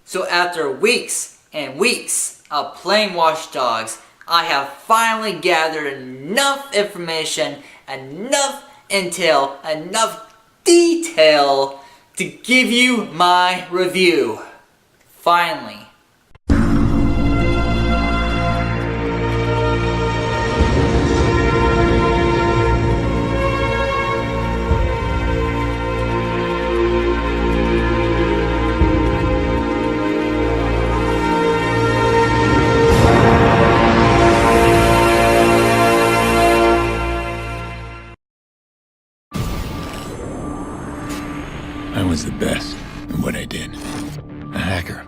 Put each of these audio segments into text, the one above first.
So after weeks and weeks of playing Watch Dogs, I have finally gathered enough information, enough intel, enough detail to give you my review. Finally. I was the best at what I did. A hacker.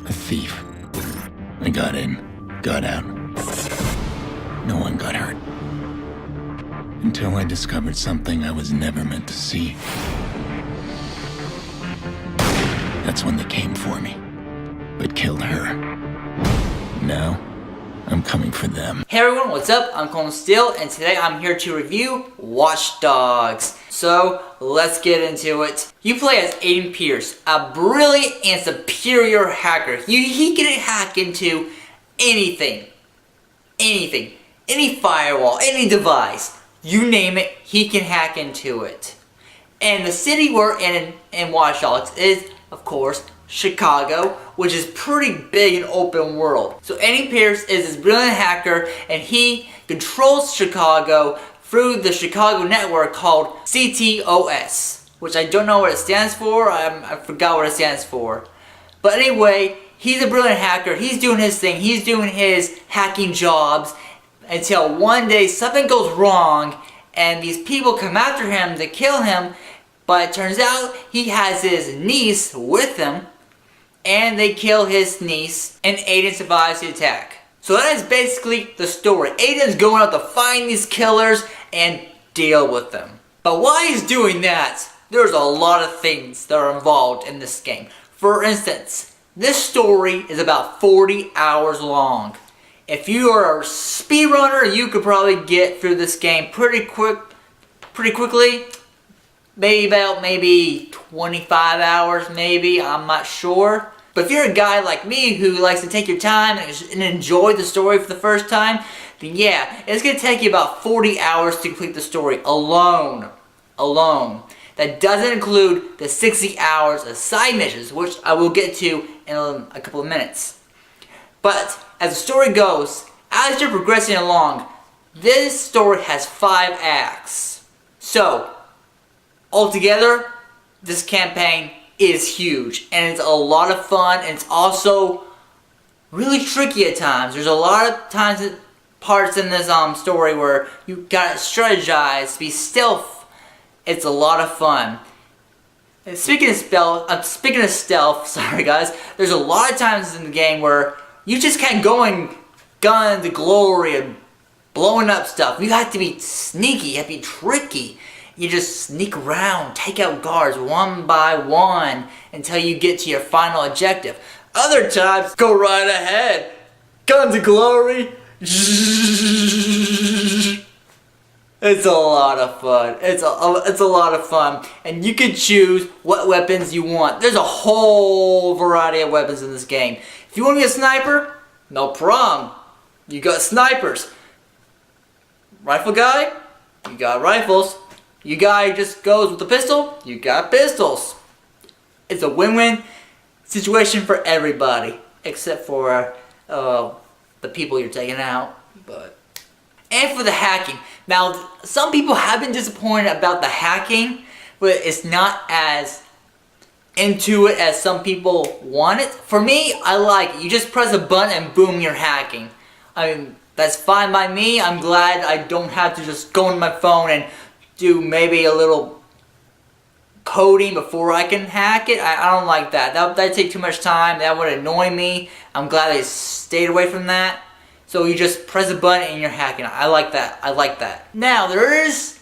A thief. I got in, got out. No one got hurt. Until I discovered something I was never meant to see. That's when they came for me, but killed her. Now, I'm coming for them. Hey everyone, what's up? I'm Kolton Still, and today I'm here to review Watch Dogs. So, let's get into it. You play as Aiden Pierce, a brilliant and superior hacker. He can hack into anything. Anything. Any firewall, any device. You name it, he can hack into it. And the city we're in Watch Dogs is, of course, Chicago, which is pretty big and open world. So Aiden Pierce is this brilliant hacker, and he controls Chicago through the Chicago network called CTOS, which I don't know what it stands for. I forgot what it stands for. But anyway, he's a brilliant hacker. He's doing his thing. He's doing his hacking jobs until one day something goes wrong and these people come after him to kill him. But it turns out he has his niece with him, and they kill his niece, and Aiden survives the attack. So that is basically the story. Aiden's going out to find these killers and deal with them. But while he's doing that, there's a lot of things that are involved in this game. For instance, this story is about 40 hours long. If you are a speedrunner, you could probably get through this game pretty quickly. Maybe 25 hours, maybe, I'm not sure. But if you're a guy like me who likes to take your time and enjoy the story for the first time, then yeah, it's going to take you about 40 hours to complete the story alone. That doesn't include the 60 hours of side missions, which I will get to in a couple of minutes. But as the story goes, as you're progressing along, this story has 5 acts. So, altogether, this campaign is huge, and it's a lot of fun, and it's also really tricky at times. There's a lot of parts in this story where you gotta strategize, be stealth. It's a lot of fun. And speaking of stealth, sorry guys, there's a lot of times in the game where you just can't go and gun to glory and blowing up stuff. You have to be sneaky, you have to be tricky. You just sneak around, take out guards one by one until you get to your final objective. Other times, go right ahead. Guns of glory. It's a lot of fun. It's a lot of fun. And you can choose what weapons you want. There's a whole variety of weapons in this game. If you want to be a sniper, no problem. You got snipers. Rifle guy, you got rifles. You guy just goes with the pistol, you got pistols. It's a win-win situation for everybody, except for the people you're taking out. And for the hacking. Now, some people have been disappointed about the hacking, but it's not as into it as some people want it. For me, I like it. You just press a button and boom, you're hacking. I mean, that's fine by me. I'm glad I don't have to just go on my phone and do maybe a little coding before I can hack it. I don't like that. That'd take too much time. That would annoy me. I'm glad I stayed away from that. So you just press a button and you're hacking. I like that. Now, there is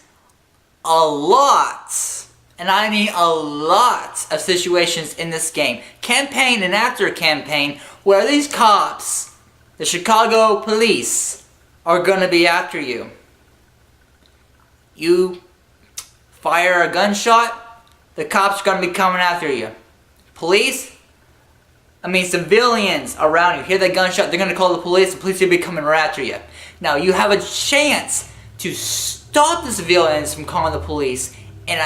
a lot, and I mean a lot of situations in this game, campaign and after campaign, where these cops, the Chicago police, are gonna be after you. You fire a gunshot, the cops are gonna be coming after you. Police, civilians around you hear that gunshot, they're gonna call the police will be coming right after you. Now you have a chance to stop the civilians from calling the police in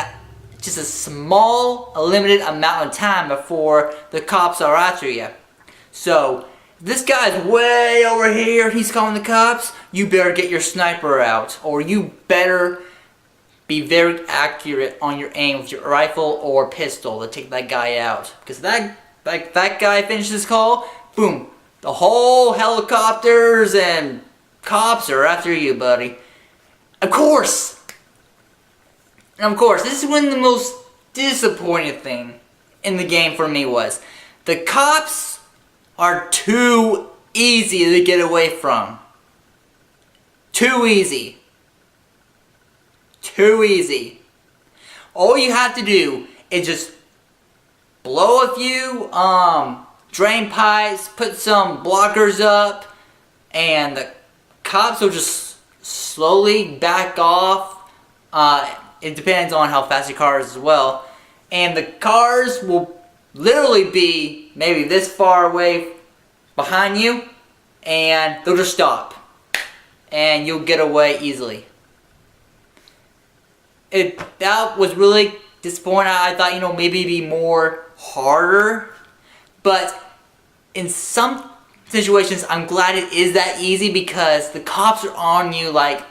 just a small, limited amount of time before the cops are after you. So, if this guy's way over here, he's calling the cops, you better get your sniper out, or you better be very accurate on your aim with your rifle or pistol to take that guy out. Because that guy finishes his call, boom, the whole helicopters and cops are after you, buddy. Of course, this is when the most disappointing thing in the game for me was. The cops are too easy to get away from. Too easy. Too easy. All you have to do is just blow a few drain pipes, put some blockers up, and the cops will just slowly back off. It depends on how fast your car is as well. And the cars will literally be maybe this far away behind you, and they'll just stop. And you'll get away easily. That was really disappointing. I thought, maybe it'd be more harder. But in some situations, I'm glad it is that easy because the cops are on you like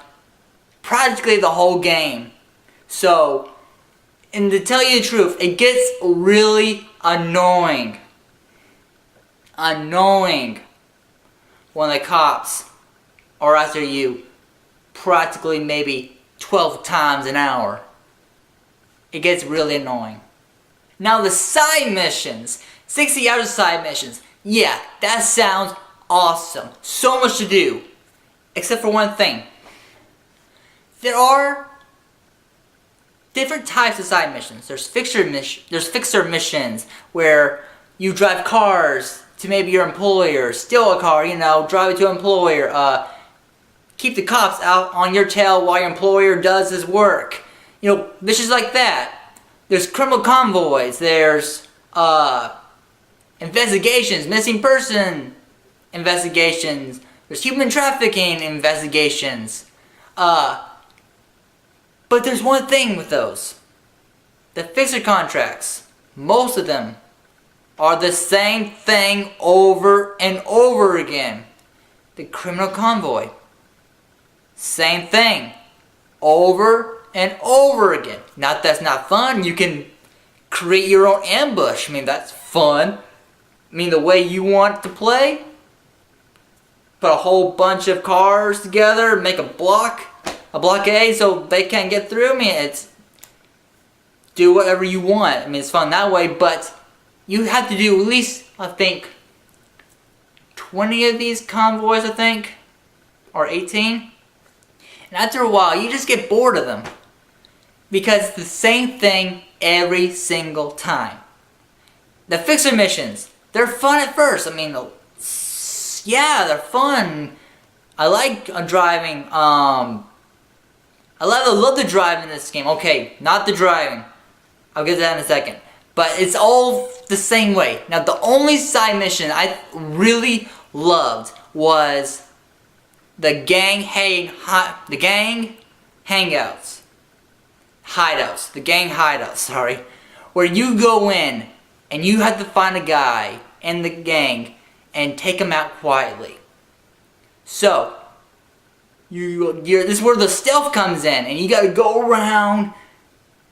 practically the whole game. So, and to tell you the truth, it gets really annoying. Annoying when the cops are after you practically maybe 12 times an hour. It gets really annoying. Now the side missions, 60 hours of side missions. Yeah, that sounds awesome. So much to do. Except for one thing. There are different types of side missions. There's fixer missions where you drive cars to maybe your employer, steal a car, drive it to an employer, keep the cops out on your tail while your employer does his work. Missions like that. There's criminal convoys. There's investigations, missing person investigations. There's human trafficking investigations. But there's one thing with those. The fixer contracts, most of them are the same thing over and over again. The criminal convoy, same thing, over and over again. That's not fun. You can create your own ambush. That's fun. The way you want to play. Put a whole bunch of cars together, make a blockade so they can't get through. It's do whatever you want. It's fun that way, but you have to do at least, I think, 20 of these convoys, or 18. And after a while, you just get bored of them. Because it's the same thing every single time. The fixer missions, they're fun at first. Yeah, they're fun. I like driving. I love the driving in this game. Okay, not the driving. I'll get to that in a second. But it's all the same way. Now, the only side mission I really loved was the gang hideouts, where you go in and you have to find a guy in the gang and take him out quietly. So, this is where the stealth comes in, and you gotta go around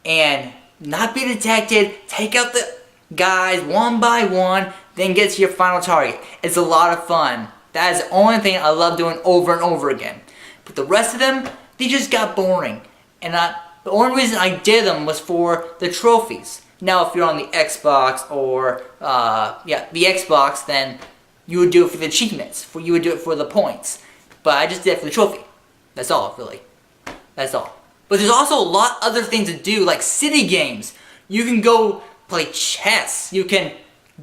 and not be detected, take out the guys one by one, then get to your final target. It's a lot of fun. That is the only thing I love doing over and over again. But the rest of them, they just got boring. And the only reason I did them was for the trophies. Now if you're on the Xbox or, the Xbox, then you would do it for the achievements. You would do it for the points. But I just did it for the trophy. That's all, really. That's all. But there's also a lot other things to do, like city games. You can go play chess. You can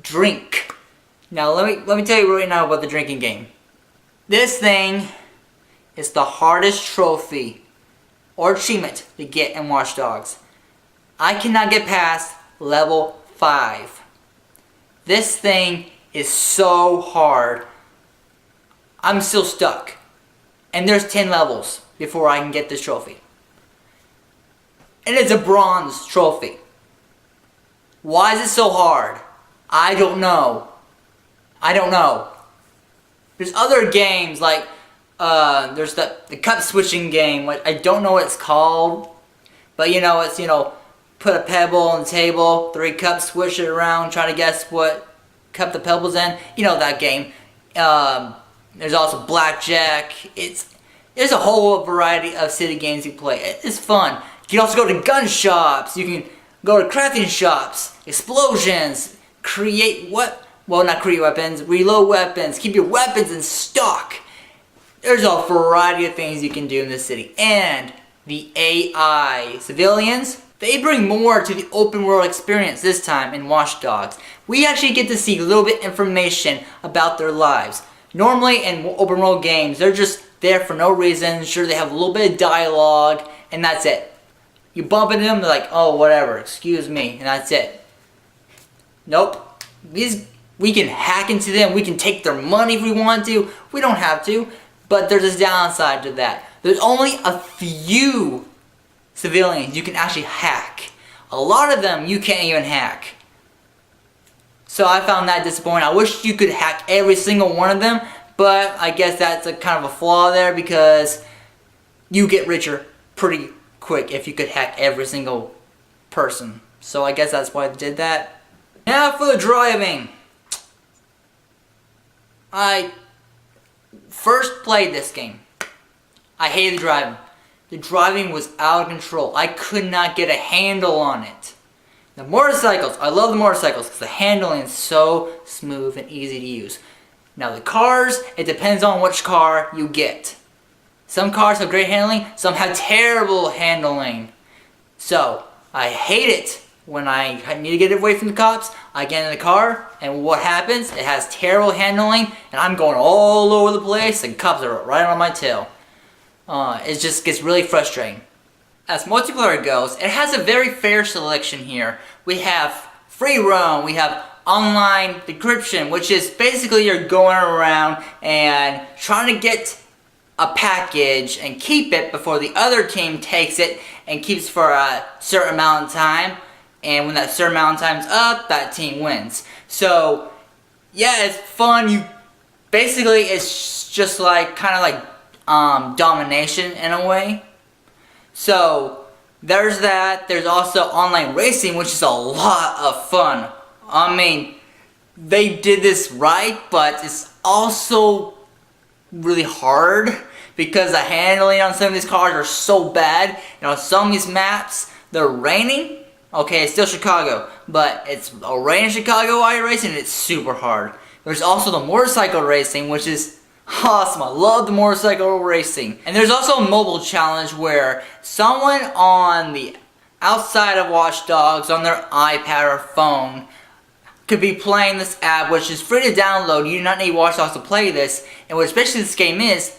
drink. Now let me tell you right now about the drinking game. This thing is the hardest trophy or achievement to get in Watch Dogs. I cannot get past level 5. This thing is so hard. I'm still stuck. And there's 10 levels before I can get this trophy. And it's a bronze trophy. Why is it so hard? I don't know. I don't know. There's other games like, there's the cup switching game. Like, I don't know what it's called. But it's, put a pebble on the table, 3 cups, switch it around, try to guess what cup the pebble's in. You know that game. There's also blackjack. There's a whole variety of city games you play. It's fun. You can also go to gun shops. You can go to crafting shops, explosions, not create weapons, reload weapons, keep your weapons in stock. There's a variety of things you can do in this city. And the AI civilians, they bring more to the open world experience this time in Watch Dogs. We actually get to see a little bit information about their lives. Normally in open world games, they're just there for no reason. Sure, they have a little bit of dialogue, and that's it. You bump into them, they're like, oh, whatever, excuse me, and that's it. Nope. We can hack into them, we can take their money if we want to. We don't have to, but there's a downside to that. There's only a few civilians you can actually hack. A lot of them you can't even hack. So I found that disappointing. I wish you could hack every single one of them, but I guess that's a kind of a flaw there because you get richer pretty quick if you could hack every single person. So I guess that's why they did that. Now for the driving. I first played this game. I hated driving. The driving was out of control. I could not get a handle on it. The motorcycles, I love the motorcycles because the handling is so smooth and easy to use. Now the cars, it depends on which car you get. Some cars have great handling, some have terrible handling. So, I hate it when I need to get away from the cops. I get in the car, and what happens? It has terrible handling, and I'm going all over the place, and cops are right on my tail. It just gets really frustrating. As multiplayer goes, it has a very fair selection here. We have free roam, we have online decryption, which is basically you're going around and trying to get a package and keep it before the other team takes it and keeps for a certain amount of time. And when that certain amount of time's up, that team wins. So, yeah, it's fun. Basically, it's just like, kind of like domination in a way. So, there's that. There's also online racing, which is a lot of fun. I mean, they did this right, but it's also really hard because the handling on some of these cars are so bad. Some of these maps, they're raining. Okay, it's still Chicago, but it's a rain in Chicago while you're racing, and it's super hard. There's also the motorcycle racing, which is awesome. I love the motorcycle racing. And there's also a mobile challenge where someone on the outside of Watch Dogs on their iPad or phone could be playing this app, which is free to download. You do not need Watch Dogs to play this. And what especially this game is,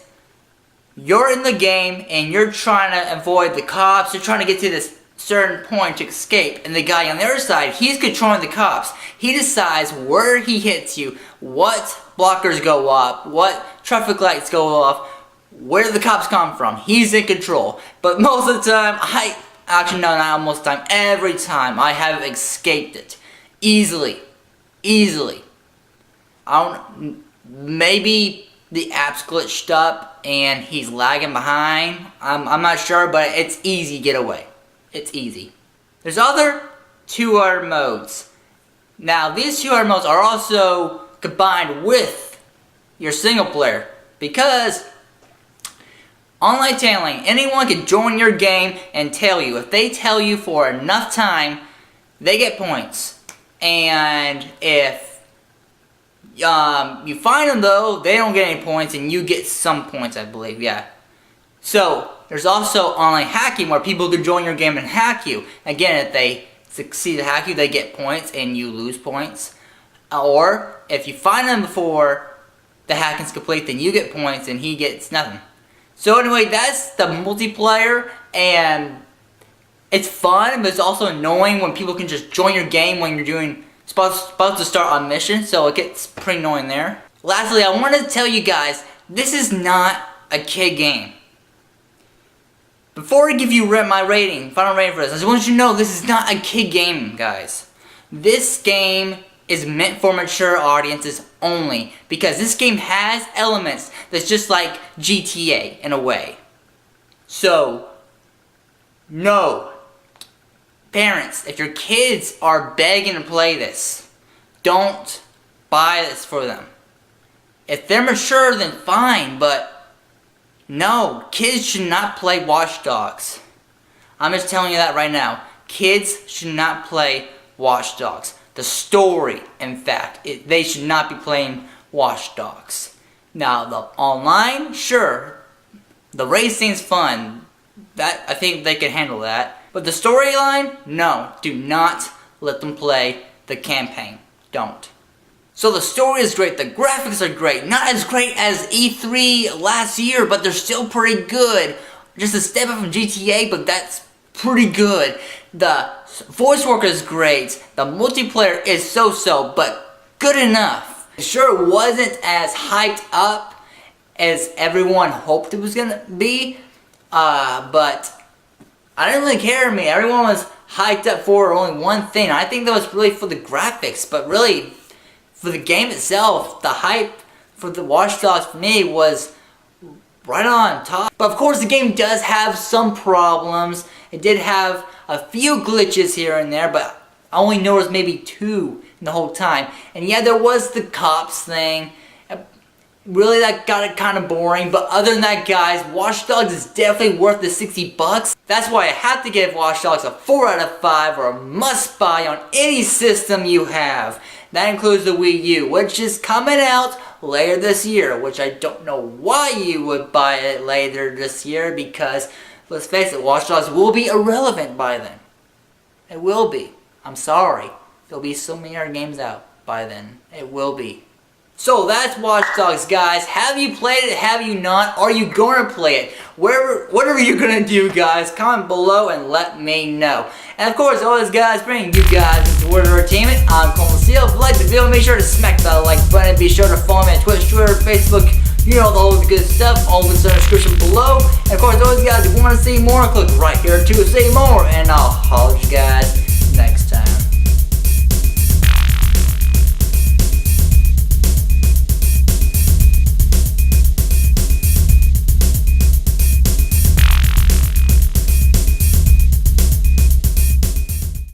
you're in the game and you're trying to avoid the cops. You're trying to get to this certain point to escape. And the guy on the other side, he's controlling the cops. He decides where he hits you, what blockers go up, what traffic lights go off, where the cops come from. He's in control. But most of the time, actually no, not most of the time, every time I have escaped it. Easily. Maybe the app's glitched up and he's lagging behind. I'm not sure, but it's easy getaway. It's easy. There's other 2-hour modes. Now, these 2-hour modes are also combined with your single player because online tailing, anyone can join your game and tail you. If they tail you for enough time, they get points. And if you find them though, they don't get any points and you get some points, I believe, yeah. So, there's also online hacking where people can join your game and hack you. Again, if they succeed to hack you, they get points and you lose points. Or, if you find them before the hacking's complete, then you get points and he gets nothing. So anyway, that's the multiplayer, and it's fun, but it's also annoying when people can just join your game when you're doing It's about to start on mission, so it gets pretty annoying there. Lastly, I wanted to tell you guys, this is not a kid game. Before I give you my rating, final rating for this, I just want you to know this is not a kid game, guys. This game is meant for mature audiences only, because this game has elements that's just like GTA in a way. So, no. Parents, if your kids are begging to play this, don't buy this for them. If they're mature, then fine, but no, kids should not play Watch Dogs. I'm just telling you that right now. Kids should not play Watch Dogs. The story, in fact, they should not be playing Watch Dogs. Now, the online, sure, the racing's fun. That I think they can handle that. But the storyline, no, do not let them play the campaign. Don't. So the story is great, the graphics are great, not as great as E3 last year, but they're still pretty good. Just a step up from GTA, but that's pretty good. The voice work is great, the multiplayer is so-so, but good enough. Sure, it wasn't as hyped up as everyone hoped it was gonna be, but I didn't really care. Everyone was hyped up for only one thing. I think that was really for the graphics, but really for the game itself, the hype for the Watch Dogs for me was right on top. But of course the game does have some problems. It did have a few glitches here and there, but I only noticed maybe 2 in the whole time. And yeah, there was the cops thing. Really, that got it kind of boring, but other than that, guys, Watch Dogs is definitely worth the $60. That's why I have to give Watch Dogs a 4 out of 5 or a must buy on any system you have. That includes the Wii U, which is coming out later this year, which I don't know why you would buy it later this year, because let's face it, Watch Dogs will be irrelevant by then. It will be. I'm sorry. There'll be so many other games out by then. It will be. So that's Watch Dogs, guys. Have you played it? Have you not? Are you going to play it? Whatever you're going to do, guys, comment below and let me know. And of course, always, guys, bringing you guys into Word of Entertainment. I'm Kolton. If you like the video, make sure to smack that like button. Be sure to follow me on Twitch, Twitter, Facebook. You know, all the good stuff. All links in the description below. And of course, always, guys, if you want to see more, click right here to see more. And I'll holler at you guys next time.